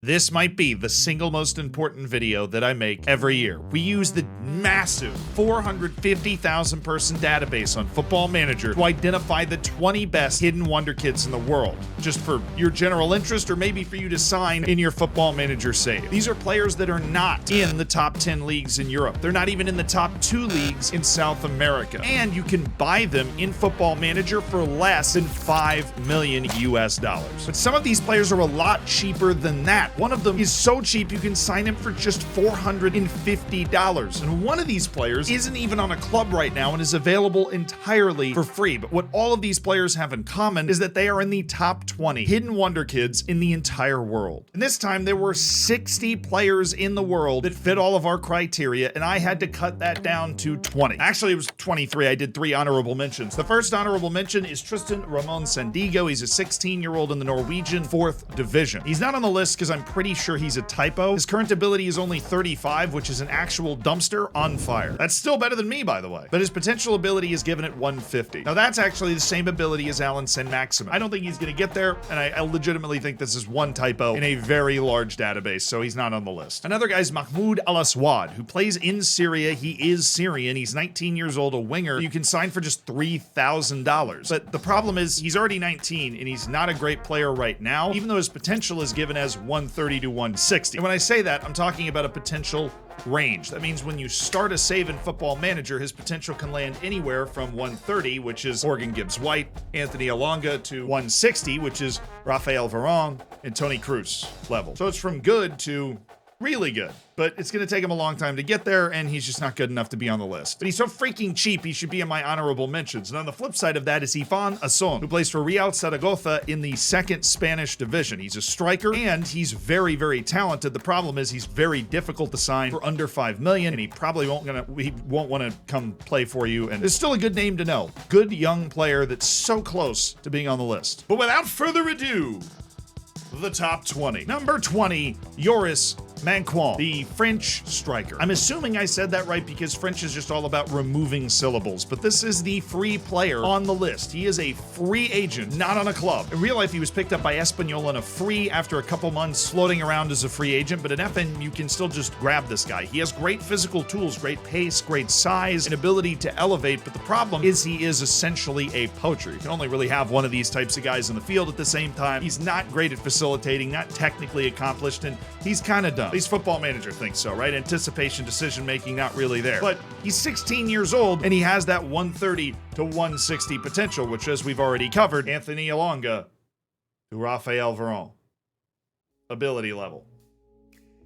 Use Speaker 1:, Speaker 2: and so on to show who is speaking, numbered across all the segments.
Speaker 1: This might be the single most important video that I make every year. We use the massive 450,000 person database on Football Manager to identify the 20 best hidden Wonderkids in the world, just for your general interest or maybe for you to sign in your Football Manager save. These are players that are not in the top 10 leagues in Europe. They're not even in the top 2 leagues in South America. And you can buy them in Football Manager for less than $5 million US. But some of these players are a lot cheaper than that. One of them is so cheap you can sign him for just $450. And one of these players isn't even on a club right now and is available entirely for free. But what all of these players have in common is that they are in the top 20 hidden Wonderkids in the entire world. And this time there were 60 players in the world that fit all of our criteria, and I had to cut that down to 20. Actually, it was 23. I did 3 honorable mentions. The first honorable mention is Tristan Ramon Sandigo. He's a 16-year-old in the Norwegian 4th division. He's not on the list because I'm pretty sure he's a typo. His current ability is only 35, which is an actual dumpster on fire. That's still better than me, by the way. But his potential ability is given at 150. Now that's actually the same ability as Alan Sen-Maximin. I don't think he's gonna get there, and I legitimately think this is one typo in a very large database, so he's not on the list. Another guy's Mahmoud Al-Aswad, who plays in Syria. He is Syrian. He's 19 years old, a winger. You can sign for just $3,000. But the problem is he's already 19, and he's not a great player right now, even though his potential is given as 130 to 160. And when I say that, I'm talking about a potential range. That means when you start a save in Football Manager, his potential can land anywhere from 130, which is Morgan Gibbs-White, Anthony Alonga, to 160, which is Rafael Varane and Toni Kroos level. So it's from good to really good, but it's going to take him a long time to get there, and he's just not good enough to be on the list. But he's so freaking cheap, he should be in my honorable mentions. And on the flip side of that is Ifan Asson, who plays for Real Zaragoza in the 2nd Spanish division. He's a striker, and he's very, very talented. The problem is he's very difficult to sign for under $5 million, and he probably won't want to come play for you. And it's still a good name to know. Good young player that's so close to being on the list. But without further ado, the top 20. Number 20, Yoris Manquan, the French striker. I'm assuming I said that right because French is just all about removing syllables, but this is the free player on the list. He is a free agent, not on a club. In real life, he was picked up by Espanyol on a free after a couple months floating around as a free agent, but in FN, you can still just grab this guy. He has great physical tools, great pace, great size, and ability to elevate, but the problem is he is essentially a poacher. You can only really have one of these types of guys in the field at the same time. He's not great at facilitating, not technically accomplished, and he's kind of dumb. At least Football Manager thinks so, right? Anticipation, decision making, not really there. But he's 16 years old, and he has that 130 to 160 potential, which, as we've already covered, Anthony Alonga to Rafael Varane. Ability level.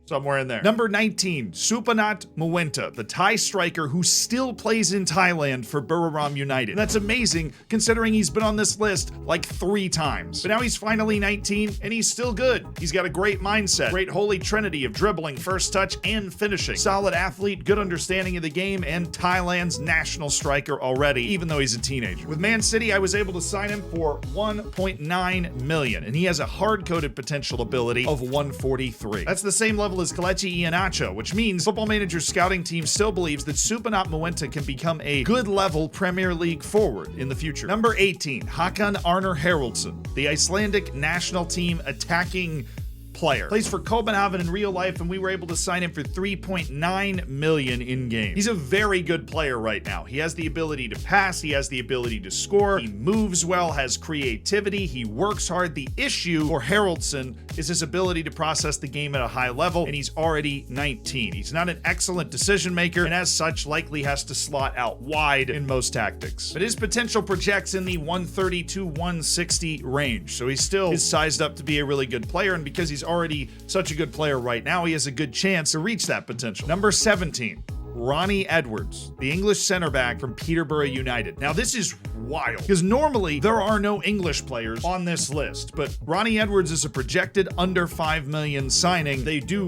Speaker 1: Somewhere in there. Number 19, Supanat Muenta, the Thai striker who still plays in Thailand for Buriram United. That's amazing considering he's been on this list like 3 times. But now he's finally 19 and he's still good. He's got a great mindset, great holy trinity of dribbling, first touch, and finishing. Solid athlete, good understanding of the game, and Thailand's national striker already, even though he's a teenager. With Man City, I was able to sign him for $1.9 million, and he has a hard-coded potential ability of 143. That's the same level as Kelechi Iheanacho, which means Football Manager's scouting team still believes that Supanat Muenta can become a good level Premier League forward in the future. Number 18, Hakan Arnar Haraldsson, the Icelandic national team attacking player. Plays for Copenhagen in real life, and we were able to sign him for $3.9 million in game. He's a very good player right now. He has the ability to pass, he has the ability to score, he moves well, has creativity, he works hard. The issue for Haraldsson is his ability to process the game at a high level, and he's already 19. He's not an excellent decision maker, and as such, likely has to slot out wide in most tactics. But his potential projects in the 130 to 160 range, so he still is sized up to be a really good player, and because he's already such a good player right now, he has a good chance to reach that potential. Number 17, Ronnie Edwards, the English center back from Peterborough United. Now this is wild, because normally there are no English players on this list, but Ronnie Edwards is a projected under $5 million signing. They do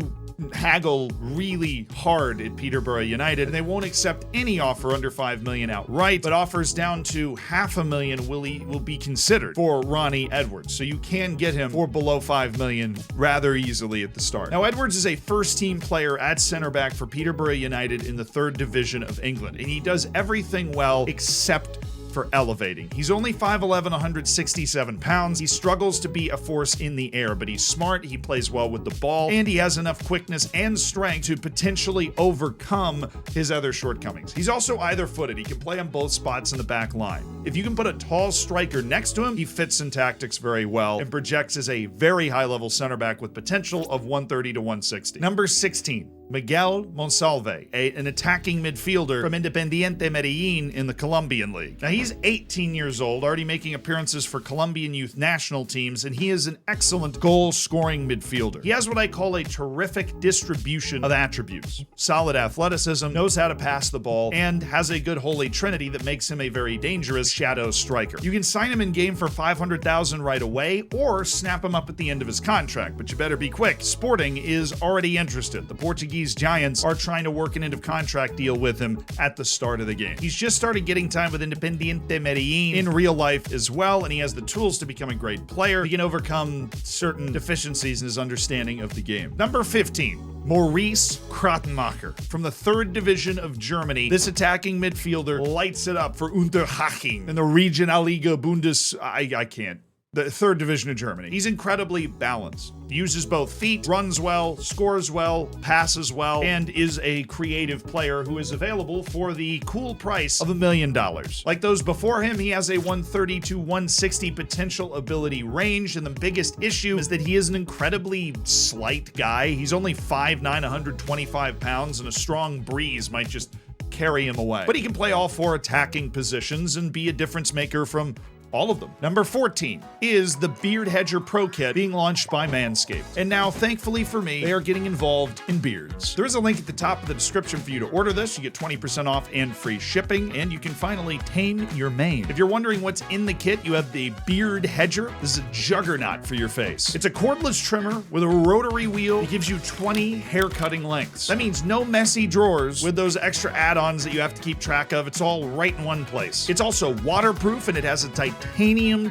Speaker 1: haggle really hard at Peterborough United, and they won't accept any offer under $5 million outright, but offers down to $500,000 will be considered for Ronnie Edwards. So you can get him for below $5 million rather easily at the start. Now, Edwards is a first-team player at center back for Peterborough United in the 3rd division of England, and he does everything well except for elevating. He's only 5'11", 167 pounds. He struggles to be a force in the air, but he's smart, he plays well with the ball, and he has enough quickness and strength to potentially overcome his other shortcomings. He's also either-footed. He can play on both spots in the back line. If you can put a tall striker next to him, he fits in tactics very well and projects as a very high-level center back with potential of 130 to 160. Number 16. Miguel Monsalve, an attacking midfielder from Independiente Medellin in the Colombian League. Now, he's 18 years old, already making appearances for Colombian youth national teams, and he is an excellent goal-scoring midfielder. He has what I call a terrific distribution of attributes. Solid athleticism, knows how to pass the ball, and has a good holy trinity that makes him a very dangerous shadow striker. You can sign him in game for $500,000 right away, or snap him up at the end of his contract, but you better be quick. Sporting is already interested. The Portuguese Giants are trying to work an end of contract deal with him at the start of the game. He's just started getting time with Independiente Medellin in real life as well, and he has the tools to become a great player. He can overcome certain deficiencies in his understanding of the game. Number 15. Maurice Kratenmacher. From the 3rd division of Germany, this attacking midfielder lights it up for Unterhaching in the Regionalliga the 3rd division of Germany. He's incredibly balanced. Uses both feet, runs well, scores well, passes well, and is a creative player who is available for the cool price of $1 million. Like those before him, he has a 130 to 160 potential ability range, and the biggest issue is that he is an incredibly slight guy. He's only 5'9", 125 pounds, and a strong breeze might just carry him away. But he can play all 4 attacking positions and be a difference maker from all of them. Number 14 is the Beard Hedger Pro Kit being launched by Manscaped. And now, thankfully for me, they are getting involved in beards. There is a link at the top of the description for you to order this. You get 20% off and free shipping, and you can finally tame your mane. If you're wondering what's in the kit, you have the Beard Hedger. This is a juggernaut for your face. It's a cordless trimmer with a rotary wheel. It gives you 20 hair cutting lengths. That means no messy drawers with those extra add-ons that you have to keep track of. It's all right in one place. It's also waterproof, and it has a titanium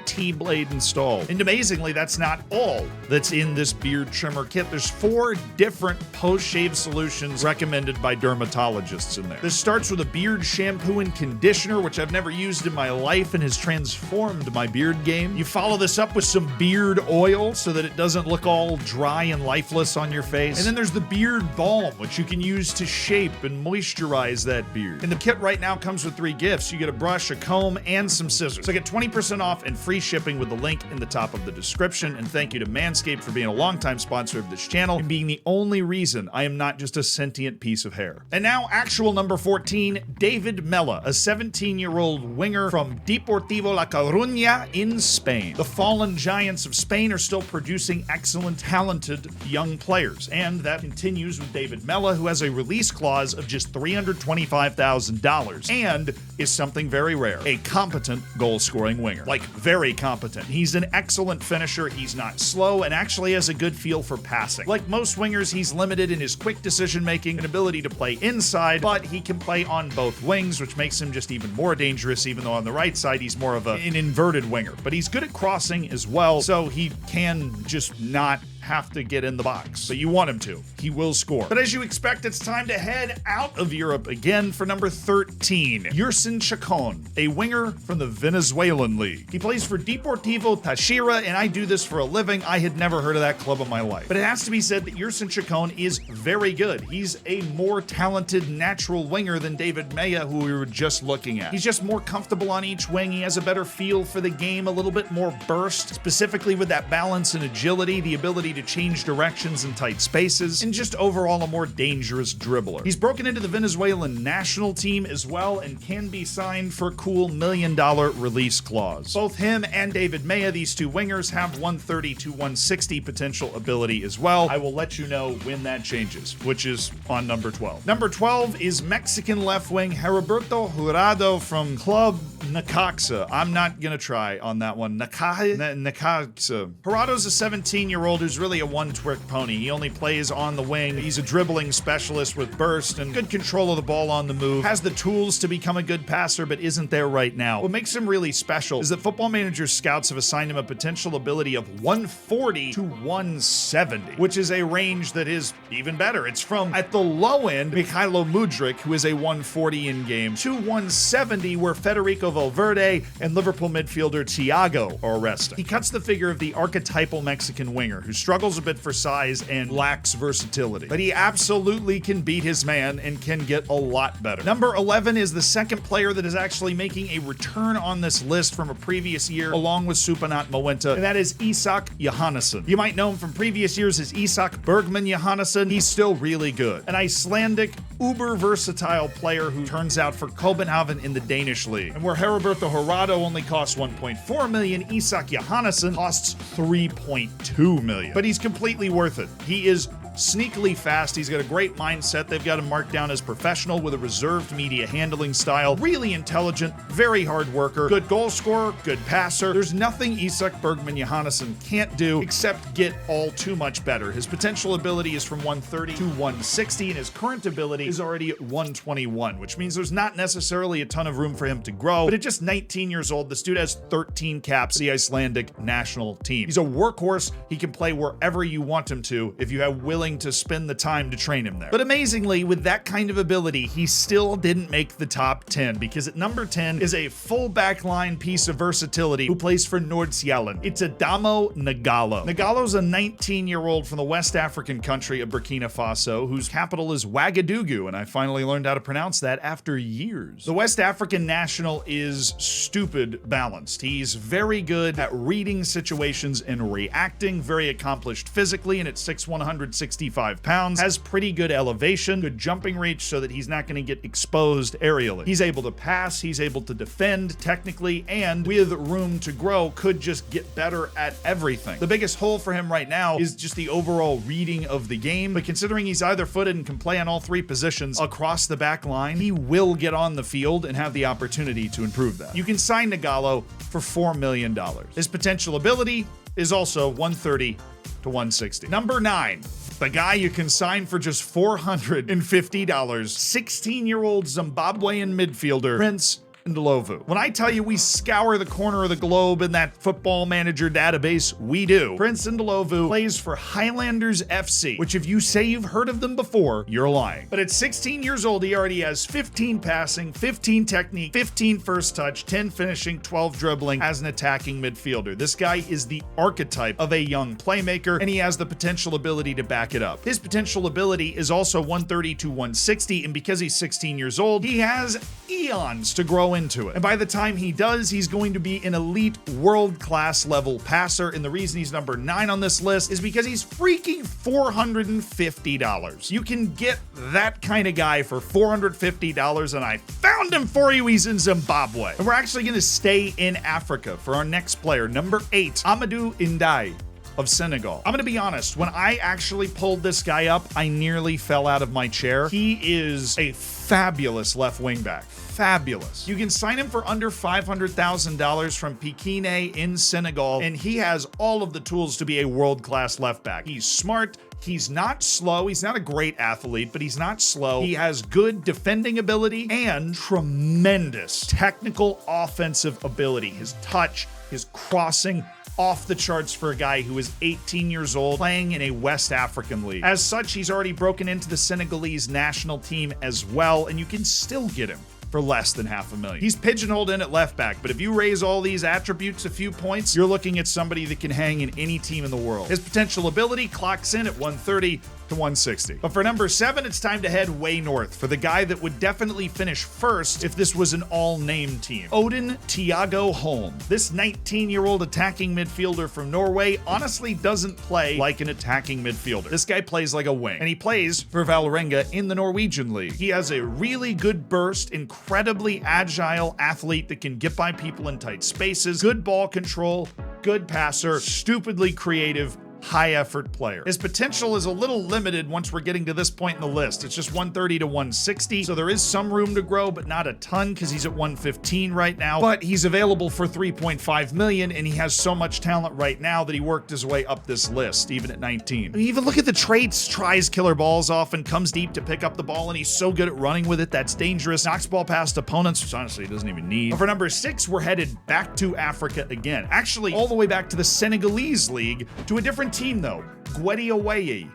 Speaker 1: T-blade installed. And amazingly, that's not all that's in this beard trimmer kit. There's 4 different post-shave solutions recommended by dermatologists in there. This starts with a beard shampoo and conditioner, which I've never used in my life and has transformed my beard game. You follow this up with some beard oil so that it doesn't look all dry and lifeless on your face. And then there's the beard balm, which you can use to shape and moisturize that beard. And the kit right now comes with 3 gifts. You get a brush, a comb, and some scissors. So get 20% off and free shipping with the link in the top of the description. And thank you to Manscaped for being a longtime sponsor of this channel and being the only reason I am not just a sentient piece of hair. And now, actual number 14, David Mella, a 17-year-old winger from Deportivo La Coruña in Spain. The fallen giants of Spain are still producing excellent, talented young players. And that continues with David Mella, who has a release clause of just $325,000 and is something very rare, a competent goal-scoring winger. Like, very competent. He's an excellent finisher, he's not slow, and actually has a good feel for passing. Like most wingers, he's limited in his quick decision-making and ability to play inside, but he can play on both wings, which makes him just even more dangerous, even though on the right side, he's more of an inverted winger. But he's good at crossing as well, so he can just not have to get in the box, but you want him to. He will score. But as you expect, it's time to head out of Europe again for number 13, Yerson Chacon, a winger from the Venezuelan League. He plays for Deportivo Táchira, and I do this for a living. I had never heard of that club in my life. But it has to be said that Yerson Chacon is very good. He's a more talented natural winger than David Mella, who we were just looking at. He's just more comfortable on each wing. He has a better feel for the game, a little bit more burst, specifically with that balance and agility, the ability to change directions in tight spaces, and just overall a more dangerous dribbler. He's broken into the Venezuelan national team as well and can be signed for a cool $1 million release clause. Both him and David Mella, these 2 wingers, have 130 to 160 potential ability as well. I will let you know when that changes, which is on number 12. Number 12 is Mexican left wing Heriberto Jurado from Club Necaxa. I'm not gonna try on that one. Necaxa. Jurado's a 17-year-old who's really a one-trick pony. He only plays on the wing. He's a dribbling specialist with burst and good control of the ball on the move. Has the tools to become a good passer, but isn't there right now. What makes him really special is that Football Manager scouts have assigned him a potential ability of 140 to 170, which is a range that is even better. It's from, at the low end, Mikhailo Mudryk, who is a 140 in game, to 170, where Federico Valverde, and Liverpool midfielder Thiago Aresta. He cuts the figure of the archetypal Mexican winger who struggles a bit for size and lacks versatility, but he absolutely can beat his man and can get a lot better. Number 11 is the second player that is actually making a return on this list from a previous year, along with Supanat Moenta, and that is Isak Johannesson. You might know him from previous years as Isak Bergman Johannesson. He's still really good. An Icelandic, uber versatile player who turns out for Copenhagen in the Danish league. And where Heriberto Horado only costs 1.4 million, Isak Johannesson costs 3.2 million. But he's completely worth it. He is sneakily fast. He's got a great mindset. They've got him marked down as professional with a reserved media handling style. Really intelligent, very hard worker, good goal scorer, good passer. There's nothing Isak Bergman Johannesson can't do except get all too much better. His potential ability is from 130 to 160, and his current ability is already at 121, which means there's not necessarily a ton of room for him to grow. But at just 19 years old, this dude has 13 caps for the Icelandic national team. He's a workhorse. He can play wherever you want him to if you have willing to spend the time to train him there. But amazingly, with that kind of ability, he still didn't make the top 10, because at number 10 is a full back line piece of versatility who plays for Nordsjælland. It's Adamo Nagalo. Nagalo's a 19-year-old from the West African country of Burkina Faso, whose capital is Ouagadougou, and I finally learned how to pronounce that after years. The West African national is stupid balanced. He's very good at reading situations and reacting, very accomplished physically, and at 6'1", 165 pounds, has pretty good elevation, good jumping reach so that he's not going to get exposed aerially. He's able to pass, he's able to defend technically, and with room to grow, could just get better at everything. The biggest hole for him right now is just the overall reading of the game, but considering he's either footed and can play on all three positions across the back line, he will get on the field and have the opportunity to improve that. You can sign Nagalo for $4 million. His potential ability is also 130 to 160. Number 9. The guy you can sign for just $450, 16-year-old Zimbabwean midfielder, Prince Ndlovu. When I tell you we scour the corner of the globe in that football manager database, we do. Prince Ndlovu plays for Highlanders FC, which if you say you've heard of them before, you're lying. But at 16 years old, he already has 15 passing, 15 technique, 15 first touch, 10 finishing, 12 dribbling as an attacking midfielder. This guy is the archetype of a young playmaker, and he has the potential ability to back it up. His potential ability is also 130 to 160, and because he's 16 years old, he has eons to grow into it. And by the time he does, he's going to be an elite world-class level passer. And the reason he's number 9 on this list is because he's freaking $450. You can get that kind of guy for $450, and I found him for you. He's in Zimbabwe. And we're actually going to stay in Africa for our next player, number 8, Amadou Ndai of Senegal. I'm gonna be honest, when I actually pulled this guy up, I nearly fell out of my chair. He is a fabulous left wing back. Fabulous. You can sign him for under $500,000 from Pikine in Senegal, and he has all of the tools to be a world-class left back. He's smart. He's not slow. He's not a great athlete, but he's not slow. He has good defending ability and tremendous technical offensive ability. His touch, his crossing, off the charts for a guy who is 18 years old playing in a West African league. As such, he's already broken into the Senegalese national team as well, and you can still get him for less than $500,000. He's pigeonholed in at left back, but if you raise all these attributes a few points, you're looking at somebody that can hang in any team in the world. His potential ability clocks in at 130 to 160. But for number 7, it's time to head way north for the guy that would definitely finish first if this was an all-name team. Odin Thiago Holm. This 19-year-old attacking midfielder from Norway honestly doesn't play like an attacking midfielder. This guy plays like a wing, and he plays for Vålerenga in the Norwegian league. He has a really good burst, incredibly agile athlete that can get by people in tight spaces, good ball control, good passer, stupidly creative, high-effort player. His potential is a little limited once we're getting to this point in the list. It's just 130 to 160, so there is some room to grow, but not a ton because he's at 115 right now. But he's available for 3.5 million, and he has so much talent right now that he worked his way up this list, even at 19. I mean, even look at the traits. Tries killer balls often, comes deep to pick up the ball, and he's so good at running with it. That's dangerous. Knocks ball past opponents, which honestly he doesn't even need. But for number 6, we're headed back to Africa again. Actually, all the way back to the Senegalese league, to a different team though, Guédiawaye.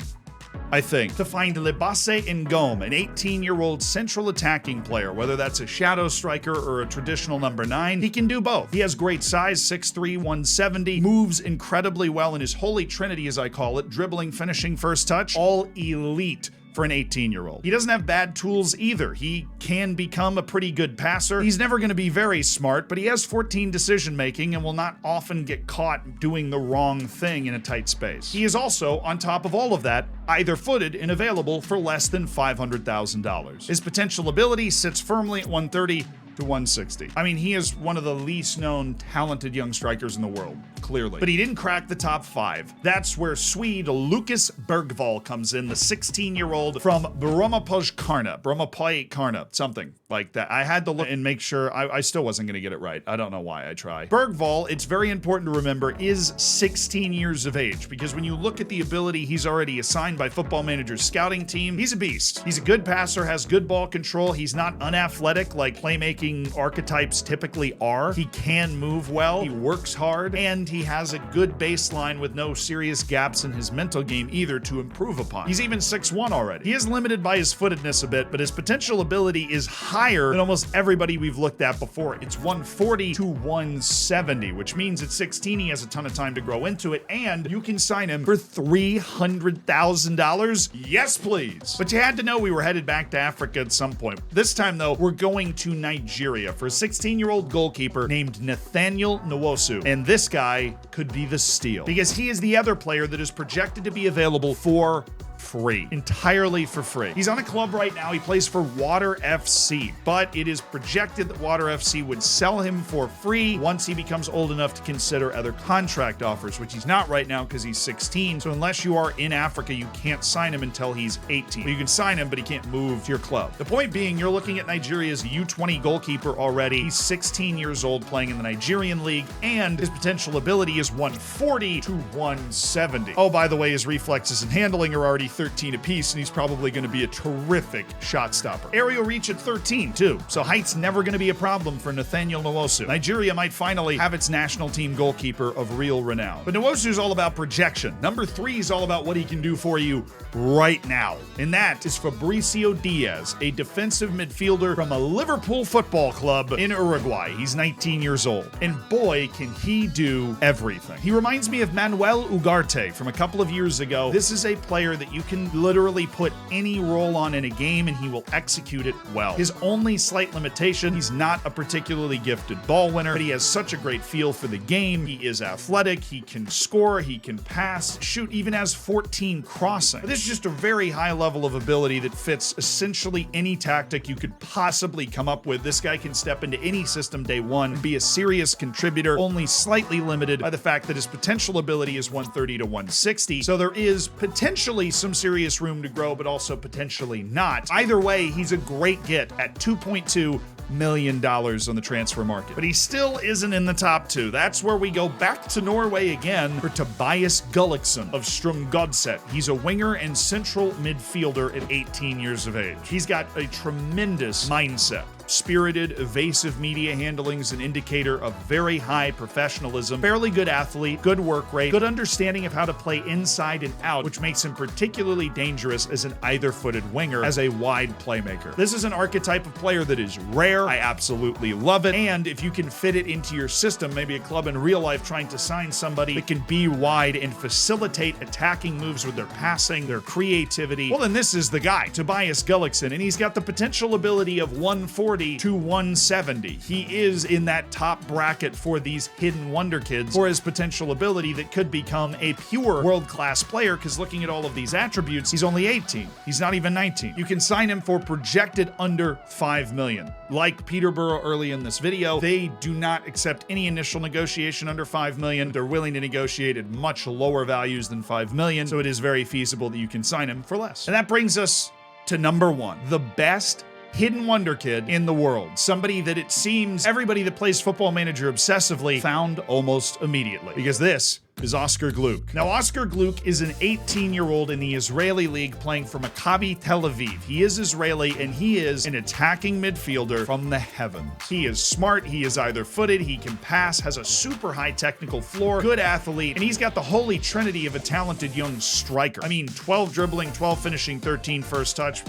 Speaker 1: I think, to find Lebase Ngom, an 18-year-old central attacking player, whether that's a shadow striker or a traditional number 9. He can do both. He has great size, 6'3", 170, moves incredibly well in his holy trinity, as I call it, dribbling, finishing, first touch, all elite for an 18-year-old. He doesn't have bad tools either. He can become a pretty good passer. He's never going to be very smart, but he has 14 decision making and will not often get caught doing the wrong thing in a tight space. He is also, on top of all of that, either footed and available for less than $500,000. His potential ability sits firmly at 130 to 160. I mean, he is one of the least known talented young strikers in the world, clearly. But he didn't crack the top 5. That's where Swede Lucas Bergvall comes in, the 16-year-old from Brommapojkarna, something like that. I had to look and make sure. I still wasn't going to get it right. I don't know why I try. Bergvall, it's very important to remember, is 16 years of age, because when you look at the ability he's already assigned by Football Manager's scouting team, he's a beast. He's a good passer, has good ball control. He's not unathletic like playmaking archetypes typically are. He can move well, he works hard, and he has a good baseline with no serious gaps in his mental game either to improve upon. He's even 6'1" already. He is limited by his footedness a bit, but his potential ability is higher than almost everybody we've looked at before. It's 140 to 170, which means at 16 he has a ton of time to grow into it, and you can sign him for $300,000. Yes, please. But you had to know we were headed back to Africa at some point. This time, though, we're going to Nigeria for a 16-year-old goalkeeper named Nathaniel Nwosu. And this guy could be the steal, because he is the other player that is projected to be available for free. Entirely for free. He's on a club right now. He plays for Water FC, but it is projected that Water FC would sell him for free once he becomes old enough to consider other contract offers, which he's not right now because he's 16. So unless you are in Africa, you can't sign him until he's 18. You can sign him, but he can't move to your club. The point being, you're looking at Nigeria's U20 goalkeeper already. He's 16 years old, playing in the Nigerian league, and his potential ability is 140 to 170. Oh, by the way, his reflexes and handling are already 13 apiece, and he's probably going to be a terrific shot stopper. Aerial reach at 13 too, so height's never going to be a problem for Nathaniel Nwosu. Nigeria might finally have its national team goalkeeper of real renown. But Nwosu's all about projection. Number 3 is all about what he can do for you right now, and that is Fabricio Diaz, a defensive midfielder from a Liverpool football club in Uruguay. He's 19 years old, and boy, can he do everything. He reminds me of Manuel Ugarte from a couple of years ago. This is a player that you can literally put any role on in a game and he will execute it well. His only slight limitation, he's not a particularly gifted ball winner, but he has such a great feel for the game. He is athletic, he can score, he can pass, shoot, even has 14 crossing. This is just a very high level of ability that fits essentially any tactic you could possibly come up with. This guy can step into any system day one and be a serious contributor, only slightly limited by the fact that his potential ability is 130 to 160. So there is potentially some serious room to grow, but also potentially not. Either way, he's a great get at $2.2 million on the transfer market. But he still isn't in the top 2. That's where we go back to Norway again for Tobias Gullikson of Strømgodset. He's a winger and central midfielder at 18 years of age. He's got a tremendous mindset. Spirited, evasive media handling is an indicator of very high professionalism, fairly good athlete, good work rate, good understanding of how to play inside and out, which makes him particularly dangerous as an either-footed winger, as a wide playmaker. This is an archetype of player that is rare. I absolutely love it, and if you can fit it into your system, maybe a club in real life trying to sign somebody that can be wide and facilitate attacking moves with their passing, their creativity, well then this is the guy, Tobias Gullikson, and he's got the potential ability of 140 to 170. He is in that top bracket for these hidden Wonderkids for his potential ability that could become a pure world-class player, because looking at all of these attributes, he's only 18. He's not even 19. You can sign him for projected under $5 million. Like Peterborough early in this video, they do not accept any initial negotiation under $5 million. They're willing to negotiate at much lower values than $5 million, so it is very feasible that you can sign him for less. And that brings us to number 1, the best hidden wonder kid in the world. Somebody that it seems everybody that plays Football Manager obsessively found almost immediately. Because this is Oscar Gluck. Now, Oscar Gluck is an 18-year-old in the Israeli league playing for Maccabi Tel Aviv. He is Israeli, and he is an attacking midfielder from the heavens. He is smart, he is either-footed, he can pass, has a super high technical floor, good athlete, and he's got the holy trinity of a talented young striker. I mean, 12 dribbling, 12 finishing, 13 first touch.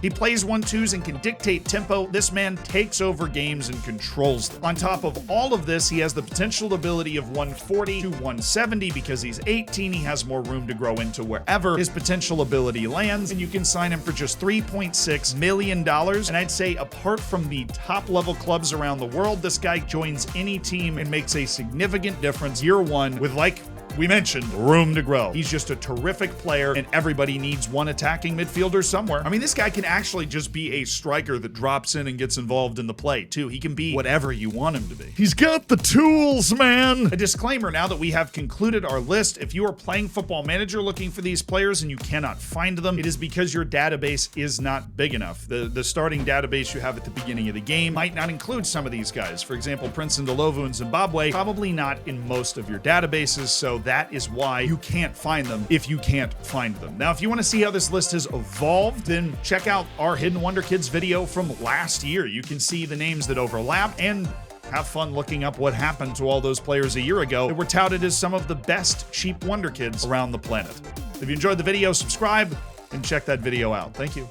Speaker 1: He plays 1-2s and can dictate tempo. This man takes over games and controls them. On top of all of this, he has the potential ability of 140 to 170 because he's 18. He has more room to grow into wherever his potential ability lands, and you can sign him for just $3.6 million. And I'd say apart from the top level clubs around the world, this guy joins any team and makes a significant difference year one with, like we mentioned, room to grow. He's just a terrific player, and everybody needs one attacking midfielder somewhere. I mean, this guy can actually just be a striker that drops in and gets involved in the play, too. He can be whatever you want him to be. He's got the tools, man! A disclaimer, now that we have concluded our list, if you are playing Football Manager looking for these players and you cannot find them, it is because your database is not big enough. The starting database you have at the beginning of the game might not include some of these guys. For example, Prince Ndlovu in Zimbabwe, probably not in most of your databases, so that is why you can't find them if you can't find them. Now, if you want to see how this list has evolved, then check out our Hidden Wonder Kids video from last year. You can see the names that overlap and have fun looking up what happened to all those players a year ago that were touted as some of the best cheap Wonder Kids around the planet. If you enjoyed the video, subscribe and check that video out. Thank you.